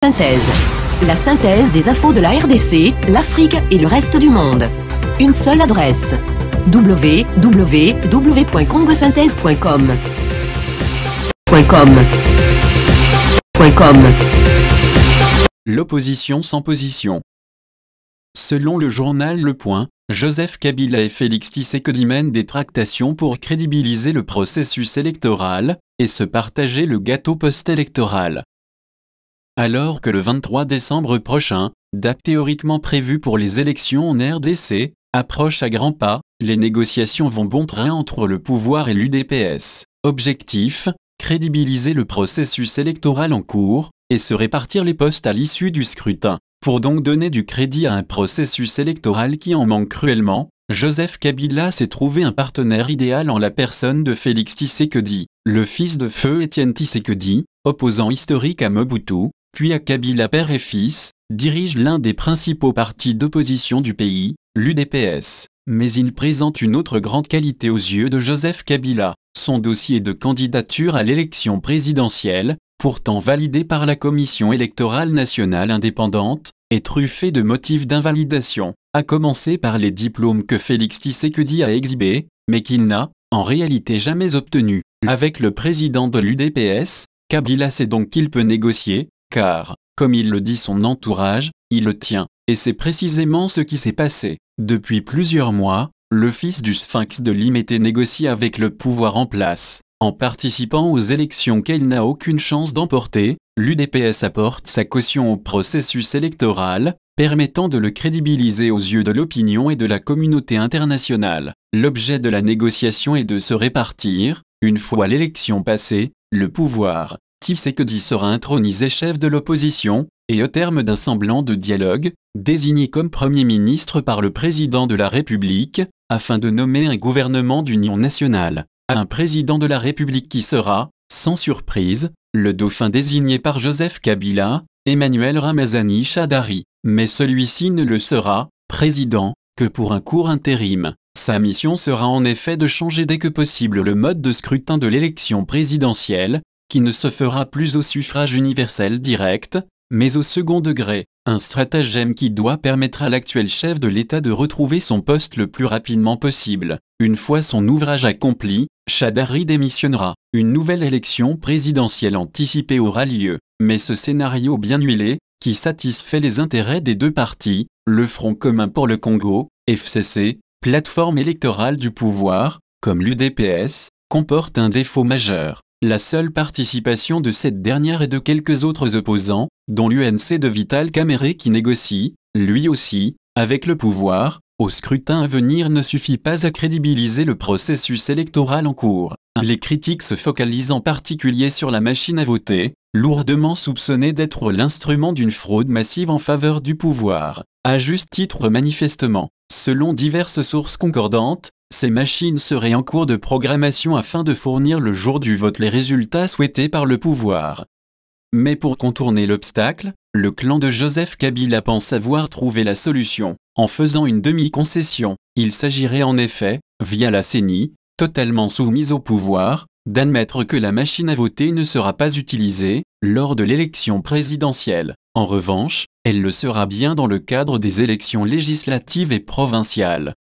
Synthèse. La synthèse des infos de la RDC, l'Afrique et le reste du monde. Une seule adresse. www.congosynthèse.com. L'opposition sans position. Selon le journal Le Point, Joseph Kabila et Félix Tshisekedi mènent des tractations pour crédibiliser le processus électoral et se partager le gâteau post-électoral. Alors que le 23 décembre prochain, date théoriquement prévue pour les élections en RDC, approche à grands pas, les négociations vont bon train entre le pouvoir et l'UDPS. Objectif, crédibiliser le processus électoral en cours et se répartir les postes à l'issue du scrutin. Pour donc donner du crédit à un processus électoral qui en manque cruellement, Joseph Kabila s'est trouvé un partenaire idéal en la personne de Félix Tshisekedi, le fils de feu Étienne Tshisekedi, opposant historique à Mobutu, puis à Kabila père et fils, dirige l'un des principaux partis d'opposition du pays, l'UDPS. Mais il présente une autre grande qualité aux yeux de Joseph Kabila, son dossier de candidature à l'élection présidentielle, pourtant validé par la Commission électorale nationale indépendante, est truffé de motifs d'invalidation, à commencer par les diplômes que Félix Tshisekedi a exhibés, mais qu'il n'a, en réalité jamais obtenus. Avec le président de l'UDPS, Kabila sait donc qu'il peut négocier, car, comme il le dit son entourage, il le tient. Et c'est précisément ce qui s'est passé. Depuis plusieurs mois, le fils du Sphinx de Limete négocie avec le pouvoir en place. En participant aux élections qu'elle n'a aucune chance d'emporter, l'UDPS apporte sa caution au processus électoral, permettant de le crédibiliser aux yeux de l'opinion et de la communauté internationale. L'objet de la négociation est de se répartir, une fois l'élection passée, le pouvoir. Tshisekedi sera intronisé chef de l'opposition, et au terme d'un semblant de dialogue, désigné comme Premier ministre par le président de la République, afin de nommer un gouvernement d'union nationale. Un président de la République qui sera, sans surprise, le dauphin désigné par Joseph Kabila, Emmanuel Ramazani Shadari. Mais celui-ci ne le sera, président, que pour un court intérim. Sa mission sera en effet de changer dès que possible le mode de scrutin de l'élection présidentielle, qui ne se fera plus au suffrage universel direct, mais au second degré, un stratagème qui doit permettre à l'actuel chef de l'État de retrouver son poste le plus rapidement possible. Une fois son ouvrage accompli, Shadari démissionnera. Une nouvelle élection présidentielle anticipée aura lieu, mais ce scénario bien huilé, qui satisfait les intérêts des deux partis, le Front commun pour le Congo, FCC, plateforme électorale du pouvoir, comme l'UDPS, comporte un défaut majeur. La seule participation de cette dernière et de quelques autres opposants, dont l'UNC de Vital Kamerhe qui négocie, lui aussi, avec le pouvoir, au scrutin à venir ne suffit pas à crédibiliser le processus électoral en cours. Les critiques se focalisent en particulier sur la machine à voter, lourdement soupçonnée d'être l'instrument d'une fraude massive en faveur du pouvoir. À juste titre manifestement, selon diverses sources concordantes, ces machines seraient en cours de programmation afin de fournir le jour du vote les résultats souhaités par le pouvoir. Mais pour contourner l'obstacle, le clan de Joseph Kabila pense avoir trouvé la solution, en faisant une demi-concession. Il s'agirait en effet, via la CENI, totalement soumise au pouvoir, d'admettre que la machine à voter ne sera pas utilisée lors de l'élection présidentielle. En revanche, elle le sera bien dans le cadre des élections législatives et provinciales.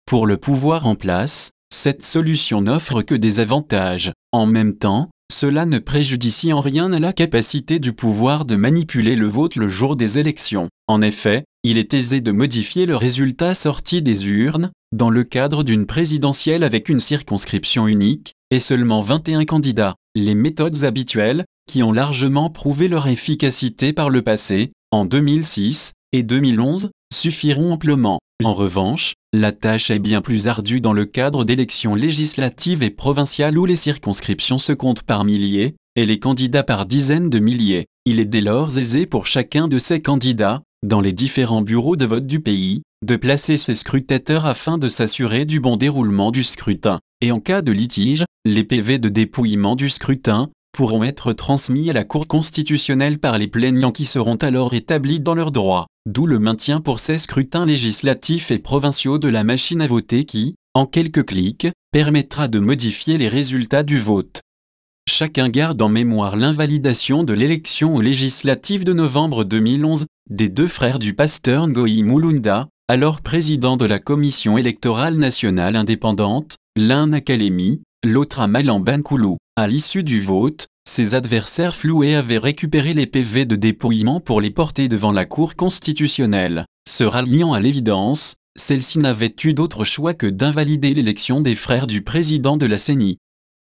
Pour le pouvoir en place, cette solution n'offre que des avantages. En même temps, cela ne préjudicie en rien à la capacité du pouvoir de manipuler le vote le jour des élections. En effet, il est aisé de modifier le résultat sorti des urnes, dans le cadre d'une présidentielle avec une circonscription unique, et seulement 21 candidats. Les méthodes habituelles, qui ont largement prouvé leur efficacité par le passé, en 2006 et 2011, suffiront amplement. En revanche, la tâche est bien plus ardue dans le cadre d'élections législatives et provinciales où les circonscriptions se comptent par milliers, et les candidats par dizaines de milliers. Il est dès lors aisé pour chacun de ces candidats, dans les différents bureaux de vote du pays, de placer ses scrutateurs afin de s'assurer du bon déroulement du scrutin. Et en cas de litige, les PV de dépouillement du scrutin pourront être transmis à la Cour constitutionnelle par les plaignants qui seront alors établis dans leurs droits. D'où le maintien pour ces scrutins législatifs et provinciaux de la machine à voter qui, en quelques clics, permettra de modifier les résultats du vote. chacun garde en mémoire l'invalidation de l'élection aux législatives de novembre 2011 des deux frères du pasteur Ngoyi Mulunda, alors président de la Commission électorale nationale indépendante, l'un à Kalemi, l'autre à Malambankoulou. À l'issue du vote, ses adversaires floués avaient récupéré les PV de dépouillement pour les porter devant la Cour constitutionnelle. Se ralliant à l'évidence, celle-ci n'avait eu d'autre choix que d'invalider l'élection des frères du président de la CENI.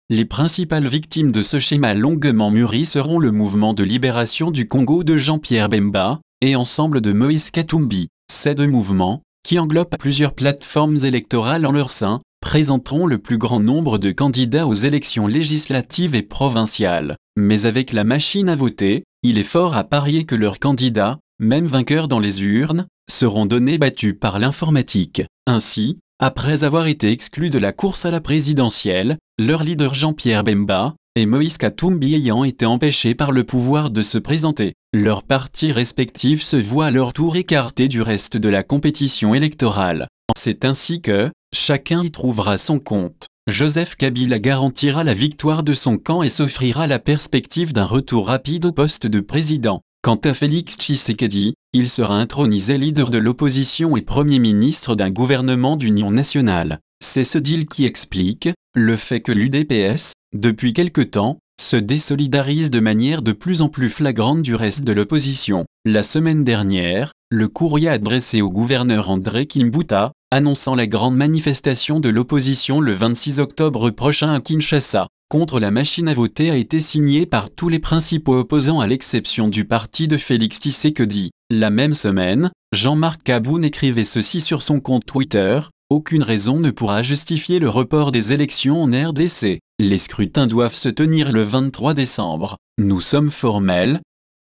Les principales victimes de ce schéma longuement mûri seront le mouvement de libération du Congo de Jean-Pierre Bemba et Ensemble de Moïse Katumbi. Ces deux mouvements, qui englobent plusieurs plateformes électorales en leur sein, présenteront le plus grand nombre de candidats aux élections législatives et provinciales. Mais avec la machine à voter, il est fort à parier que leurs candidats, même vainqueurs dans les urnes, seront donnés battus par l'informatique. Ainsi, après avoir été exclus de la course à la présidentielle, leur leader Jean-Pierre Bemba et Moïse Katumbi ayant été empêchés par le pouvoir de se présenter, leurs partis respectifs se voient à leur tour écartés du reste de la compétition électorale. C'est ainsi que, chacun y trouvera son compte. Joseph Kabila garantira la victoire de son camp et s'offrira la perspective d'un retour rapide au poste de président. Quant à Félix Tshisekedi, il sera intronisé leader de l'opposition et Premier ministre d'un gouvernement d'union nationale. C'est ce deal qui explique le fait que l'UDPS, depuis quelque temps, se désolidarise de manière de plus en plus flagrante du reste de l'opposition. La semaine dernière, le courrier adressé au gouverneur André Kimbuta, annonçant la grande manifestation de l'opposition le 26 octobre prochain à Kinshasa, contre la machine à voter a été signé par tous les principaux opposants à l'exception du parti de Félix Tshisekedi. La même semaine, Jean-Marc Kaboun écrivait ceci sur son compte Twitter: « Aucune raison ne pourra justifier le report des élections en RDC. Les scrutins doivent se tenir le 23 décembre. Nous sommes formels. »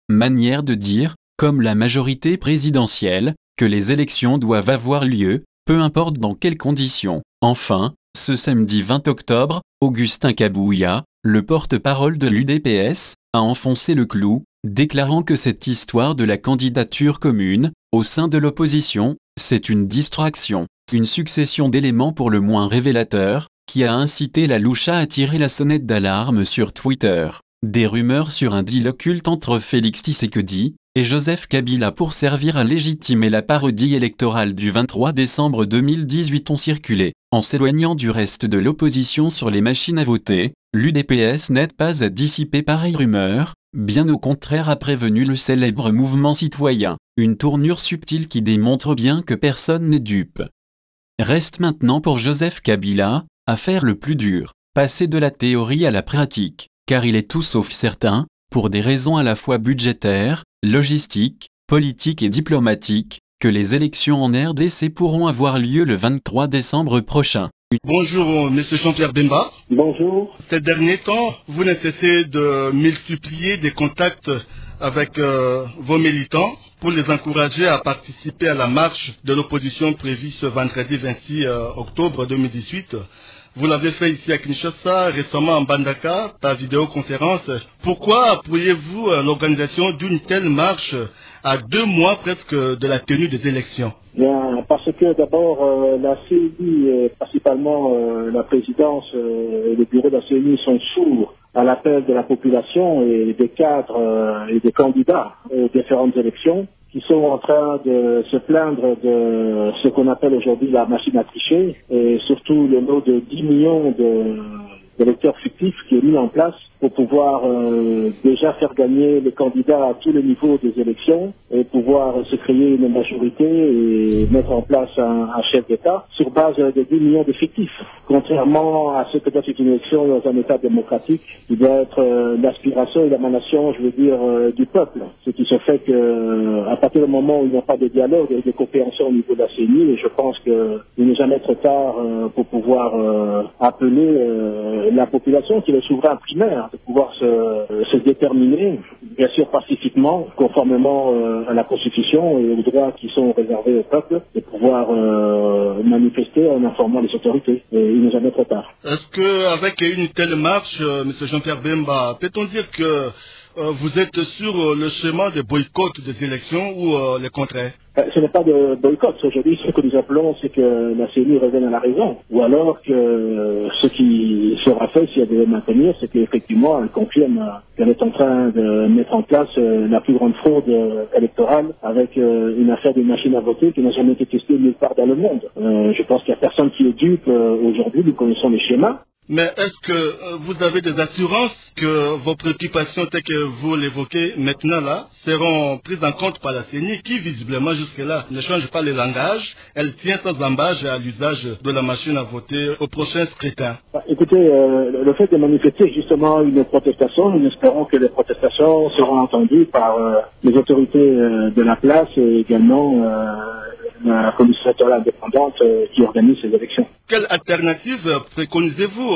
Manière de dire, comme la majorité présidentielle, que les élections doivent avoir lieu, peu importe dans quelles conditions. Enfin, ce samedi 20 octobre, Augustin Kabouya, le porte-parole de l'UDPS, a enfoncé le clou, déclarant que cette histoire de la candidature commune, au sein de l'opposition, c'est une distraction, une succession d'éléments pour le moins révélateurs, qui a incité la loucha à tirer la sonnette d'alarme sur Twitter. Des rumeurs sur un deal occulte entre Félix Tshisekedi et Joseph Kabila pour servir à légitimer la parodie électorale du 23 décembre 2018 ont circulé. En s'éloignant du reste de l'opposition sur les machines à voter, l'UDPS n'aide pas à dissiper pareille rumeur, bien au contraire a prévenu le célèbre mouvement citoyen, une tournure subtile qui démontre bien que personne n'est dupe. Reste maintenant pour Joseph Kabila à faire le plus dur, passer de la théorie à la pratique, car il est tout sauf certain, pour des raisons à la fois budgétaires, logistiques, politiques et diplomatiques, que les élections en RDC pourront avoir lieu le 23 décembre prochain. Bonjour, M. Jean-Pierre Bemba. Bonjour. Ces derniers temps, vous ne cessez de multiplier des contacts avec vos militants pour les encourager à participer à la marche de l'opposition prévue ce vendredi 26 octobre 2018. Vous l'avez fait ici à Kinshasa, récemment en Bandaka, par vidéoconférence. Pourquoi appuyez-vous l'organisation d'une telle marche à 2 mois presque de la tenue des élections? Bien, parce que d'abord, la CENI, et principalement la présidence et le bureau de la CENI sont sourds à l'appel de la population et des cadres et des candidats aux différentes élections, qui sont en train de se plaindre de ce qu'on appelle aujourd'hui la machine à tricher, et surtout le lot de 10 millions d'électeurs fictifs qui est mis en place pour pouvoir déjà faire gagner les candidats à tous les niveaux des élections et pouvoir se créer une majorité et mettre en place un chef d'État sur base de 10 millions de fictifs. Contrairement à ce que doit être une élection dans un État démocratique, il doit être l'aspiration et l'émanation, je veux dire, du peuple. Ce qui se fait que à partir du moment où il n'y a pas de dialogue et de coopération au niveau de la CENI, je pense qu'il n'est jamais trop tard pour pouvoir appeler la population, qui est le souverain primaire, de pouvoir se déterminer, bien sûr pacifiquement, conformément à la Constitution et aux droits qui sont réservés au peuple, de pouvoir manifester en informant les autorités. Et il n'est jamais trop tard. Est-ce qu'avec une telle marche, M. Jean-Pierre Bemba, peut-on dire que vous êtes sur le chemin de boycott des élections ou le contraire? Ce n'est pas de boycott. Aujourd'hui, ce que nous appelons, c'est que la CENI revienne à la raison. Ou alors que ce qui sera fait, si elle devait maintenir, c'est qu'effectivement, elle confirme qu'elle est en train de mettre en place la plus grande fraude électorale avec une affaire de machine à voter qui n'a jamais été testée nulle part dans le monde. Je pense qu'il n'y a personne qui est dupe aujourd'hui. Nous connaissons les schémas. Mais est-ce que vous avez des assurances que vos préoccupations telles que vous l'évoquez maintenant là seront prises en compte par la CENI qui visiblement jusque-là ne change pas le langage, elle tient sans embâche à l'usage de la machine à voter au prochain scrutin? Écoutez, le fait de manifester est justement une protestation. Nous espérons que les protestations seront entendues par les autorités de la place et également la commission électorale indépendante qui organise ces élections. Quelle alternative préconisez-vous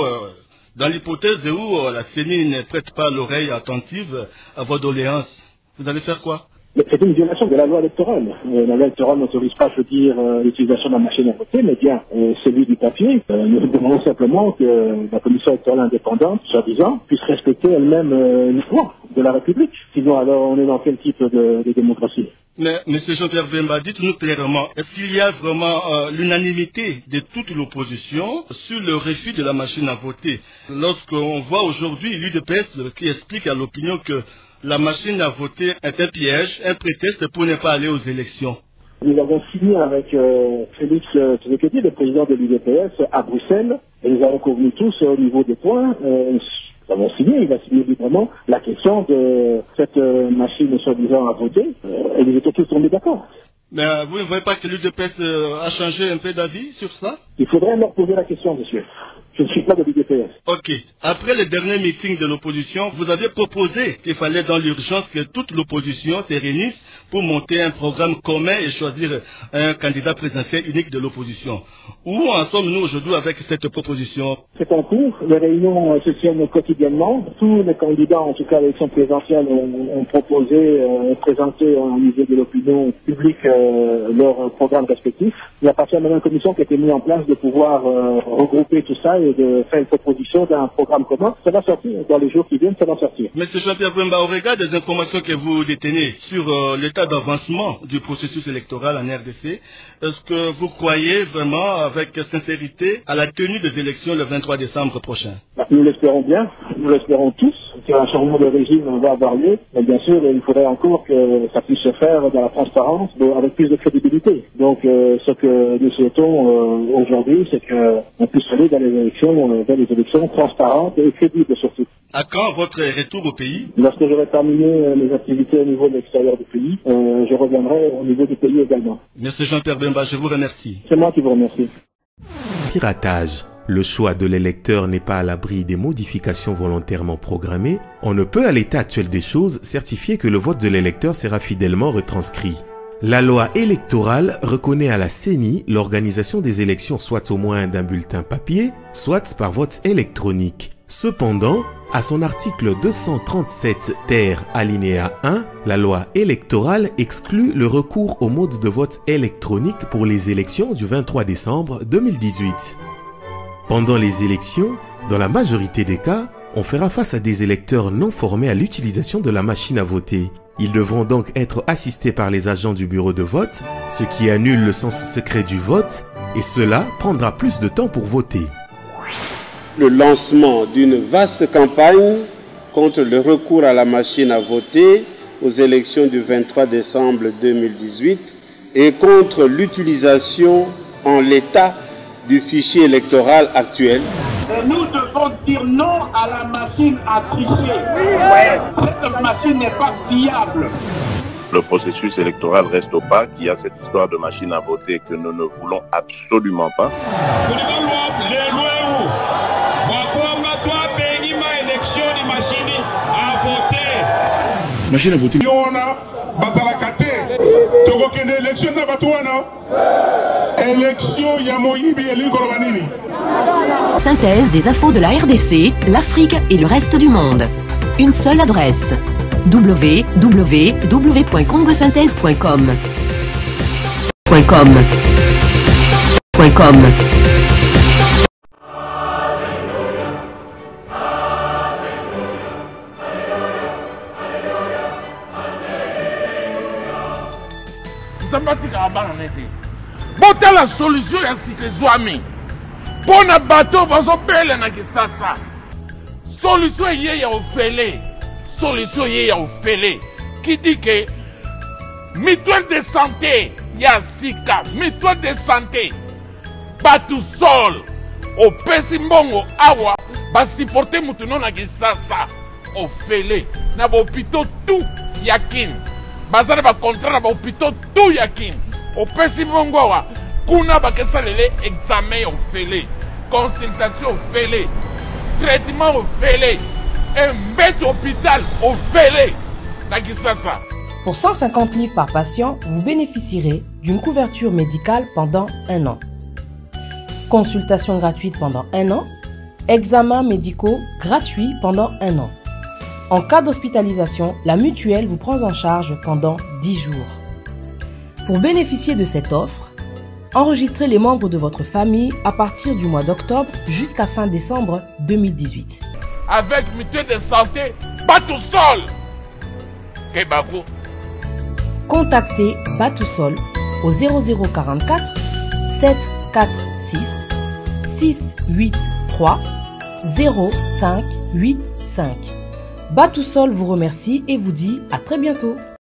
dans l'hypothèse où la CENI ne prête pas l'oreille attentive à vos doléances? Vous allez faire quoi? C'est une violation de la loi électorale. La loi électorale n'autorise pas, je veux dire, l'utilisation de la machine à voter, mais bien celui du papier. Nous demandons simplement que la commission électorale indépendante, soi-disant, puisse respecter elle-même les lois de la République. Sinon, alors, on est dans quel type de démocratie? Mais, M. Jean-Pierre Bemba, dites-nous clairement, est-ce qu'il y a vraiment l'unanimité de toute l'opposition sur le refus de la machine à voter? Lorsqu'on voit aujourd'hui l'UDPS qui explique à l'opinion que la machine à voter est un piège, un prétexte pour ne pas aller aux élections. Nous avons signé avec Félix Tshisekedi, le président de l'UDPS, à Bruxelles, et nous avons convenu tous au niveau des points. Nous avons signé, il a signé librement la question de cette machine soi-disant à voter, et nous étions tous tombés d'accord. Mais vous ne voyez pas que l'UDPS a changé un peu d'avis sur ça? Il faudrait leur poser la question, monsieur. Je ne suis pas de l'UDPS. Ok. Après le dernier meeting de l'opposition, vous avez proposé qu'il fallait dans l'urgence que toute l'opposition se réunisse pour monter un programme commun et choisir un candidat présidentiel unique de l'opposition. Où en sommes-nous aujourd'hui avec cette proposition? C'est en cours. Les réunions se tiennent quotidiennement. Tous les candidats, en tout cas à l'élection présidentielle, ont proposé, ont présenté au niveau de l'opinion publique leur programme respectif. Il appartient maintenant à une commission qui a été mise en place de pouvoir regrouper tout ça et de faire une proposition d'un programme commun. Ça va sortir dans les jours qui viennent, ça va sortir. Monsieur Jean-Pierre Bemba, au regard des informations que vous détenez sur l'état d'avancement du processus électoral en RDC, est-ce que vous croyez vraiment avec sincérité à la tenue des élections le 23 décembre prochain? Nous l'espérons bien, nous l'espérons tous, qu'un changement de régime va avoir lieu, mais bien sûr il faudrait encore que ça puisse se faire dans la transparence, avec plus de crédibilité. Donc ce que nous souhaitons aujourd'hui, c'est qu'on puisse aller dans les élections transparentes et crédibles surtout. À quand votre retour au pays? Lorsque j'aurai terminé mes activités au niveau de l'extérieur du pays, je reviendrai au niveau du pays également. Monsieur Jean-Pierre Bemba, je vous remercie. C'est moi qui vous remercie. Piratage. Le choix de l'électeur n'est pas à l'abri des modifications volontairement programmées. On ne peut à l'état actuel des choses certifier que le vote de l'électeur sera fidèlement retranscrit. La loi électorale reconnaît à la CENI l'organisation des élections soit au moins d'un bulletin papier, soit par vote électronique. Cependant, à son article 237 ter alinéa 1, la loi électorale exclut le recours au mode de vote électronique pour les élections du 23 décembre 2018. Pendant les élections, dans la majorité des cas, on fera face à des électeurs non formés à l'utilisation de la machine à voter. Ils devront donc être assistés par les agents du bureau de vote, ce qui annule le sens secret du vote, et cela prendra plus de temps pour voter. Le lancement d'une vaste campagne contre le recours à la machine à voter aux élections du 23 décembre 2018 et contre l'utilisation en l'état du fichier électoral actuel. Et nous devons dire non à la machine à tricher. Cette machine n'est pas fiable. Le processus électoral reste opaque. Il y a cette histoire de machine à voter que nous ne voulons absolument pas. Machine à voter. Synthèse des infos de la RDC, l'Afrique et le reste du monde. Une seule adresse: www.congosynthèse.com. nzambe atikaka bana nete botala solution ya sika ezwami mpo na bato bazobele na Kisasa. Solution eye ya ofele, solution eye ya ofele qui dit que mutuelle de santé ya sika, mutuelle de santé batu sol opesi mbongo awa basiporte mutu no na Kisasa ofele na bahôpitaux tout ya kini bazala bakontrat na bahôpitaux tout ya kini opesi mbongo awa kuna bakesalele examen ofele, consultation ofele, traitement ofele, un hôpital ofele na Kisasa. Pour 150 livres par patient, vous bénéficierez d'une couverture médicale pendant 1 an. Consultation gratuite pendant 1 an. Examens médicaux gratuits pendant 1 an. En cas d'hospitalisation, la mutuelle vous prend en charge pendant 10 jours. Pour bénéficier de cette offre, enregistrez les membres de votre famille à partir du mois d'octobre jusqu'à fin décembre 2018. Avec mutuelle de santé, Batou Sol. Kebako. Contactez Batou-Sol au 0044 746 683 0585. Batou-Sol vous remercie et vous dit à très bientôt.